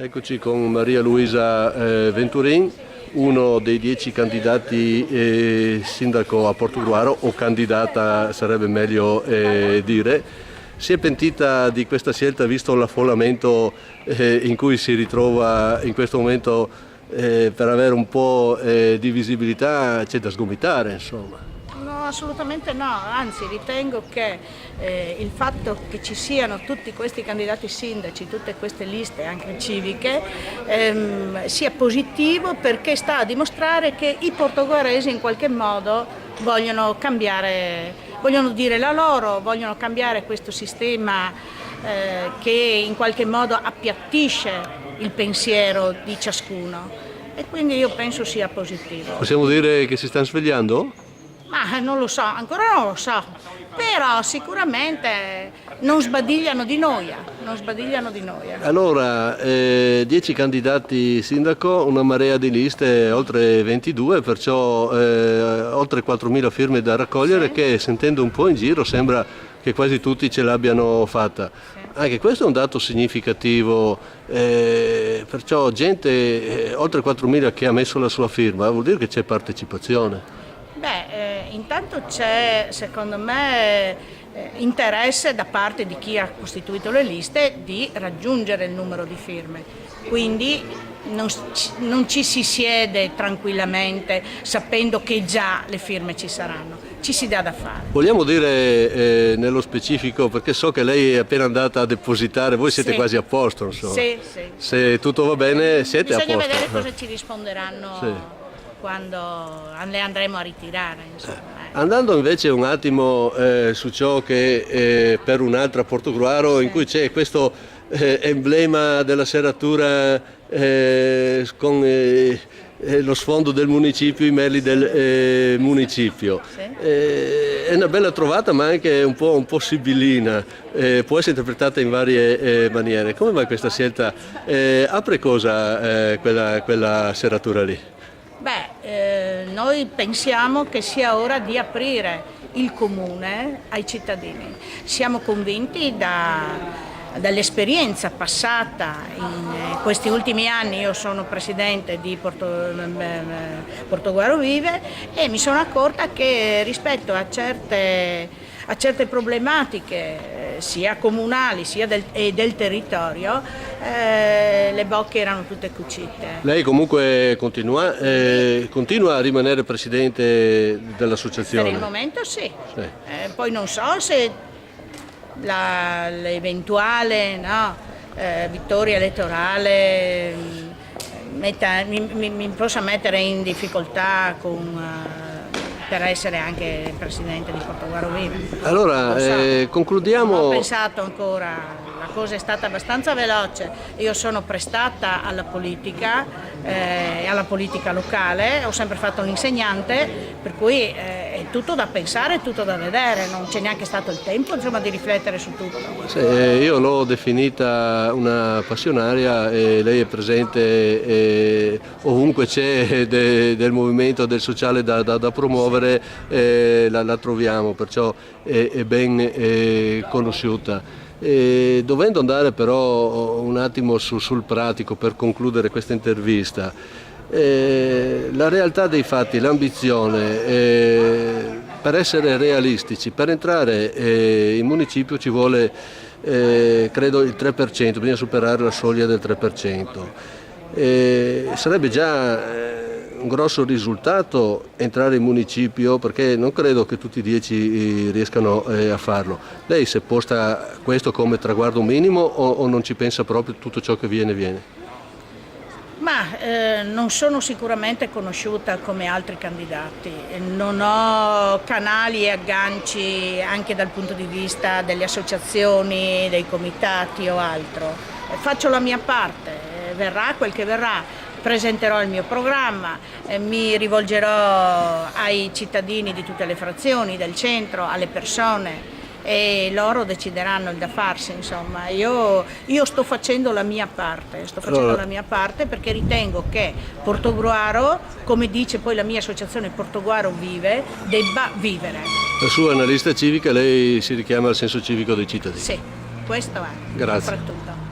Eccoci con Maria Luisa Venturin, uno dei 10 candidati sindaco a Portogruaro, o candidata sarebbe meglio dire. Si è pentita di questa scelta visto l'affollamento in cui si ritrova in questo momento? Per avere un po' di visibilità c'è da sgomitare, insomma. No, assolutamente no, anzi ritengo che il fatto che ci siano tutti questi candidati sindaci, tutte queste liste anche civiche, sia positivo, perché sta a dimostrare che i portoghesi in qualche modo vogliono cambiare, vogliono dire la loro, vogliono cambiare questo sistema che in qualche modo appiattisce il pensiero di ciascuno, e quindi io penso sia positivo. Possiamo dire che si stanno svegliando? Ma non lo so, ancora non lo so, però sicuramente non sbadigliano di noia, non sbadigliano di noia. Allora, 10 candidati sindaco, una marea di liste, oltre 22, perciò oltre 4.000 firme da raccogliere, sì, che sentendo un po' in giro sembra che quasi tutti ce l'abbiano fatta. Sì. Anche questo è un dato significativo, perciò gente, oltre 4.000 che ha messo la sua firma, vuol dire che c'è partecipazione. Intanto c'è, secondo me, interesse da parte di chi ha costituito le liste di raggiungere il numero di firme, quindi non ci si siede tranquillamente sapendo che già le firme ci saranno, ci si dà da fare. Vogliamo dire nello specifico, perché so che lei è appena andata a depositare, voi siete, sì, quasi a posto, insomma. Sì, sì. Se tutto va bene siete a posto. Bisogna vedere cosa ci risponderanno, sì, quando le andremo a ritirare, insomma. Andando invece un attimo su ciò che per un'altra Portogruaro, sì, in cui c'è questo emblema della serratura con lo sfondo del municipio, i merli del municipio. Sì. È una bella trovata, ma anche un po' sibillina, può essere interpretata in varie maniere. Come mai questa scelta? Apre cosa quella serratura lì? Noi pensiamo che sia ora di aprire il comune ai cittadini. Siamo convinti dall'esperienza passata in questi ultimi anni. Io sono presidente di Portogruaro Vive e mi sono accorta che rispetto a certe problematiche sia comunali sia del territorio, le bocche erano tutte cucite. Lei comunque continua a rimanere presidente dell'associazione? Per il momento sì, sì. Poi non so se l'eventuale vittoria elettorale mi possa mettere in difficoltà per essere anche presidente di Portogruaro Vive. Allora, concludiamo. Non ho pensato ancora, la cosa è stata abbastanza veloce. Io sono prestata alla politica e alla politica locale, ho sempre fatto l'insegnante, per cui è tutto da pensare, è tutto da vedere, non c'è neanche stato il tempo, insomma, di riflettere su tutto. Sì, io l'ho definita una passionaria e lei è presente ovunque c'è del movimento, del sociale da promuovere, la troviamo, perciò è ben conosciuta. Dovendo andare però un attimo sul pratico per concludere questa intervista, la realtà dei fatti, l'ambizione, per essere realistici, per entrare in municipio ci vuole credo il 3%, bisogna superare la soglia del 3%. Sarebbe già un grosso risultato entrare in municipio, perché non credo che tutti i 10 riescano a farlo. Lei si è posta questo come traguardo minimo o non ci pensa proprio tutto ciò che viene? Ma non sono sicuramente conosciuta come altri candidati, non ho canali e agganci anche dal punto di vista delle associazioni, dei comitati o altro. Faccio la mia parte, verrà quel che verrà. Presenterò il mio programma, mi rivolgerò ai cittadini di tutte le frazioni, del centro, alle persone, e loro decideranno il da farsi, insomma. Io sto facendo la mia parte, perché ritengo che Portogruaro, come dice poi la mia associazione Portogruaro Vive, debba vivere. La sua analista civica, lei si richiama al senso civico dei cittadini? Sì, questo è. Grazie. Soprattutto.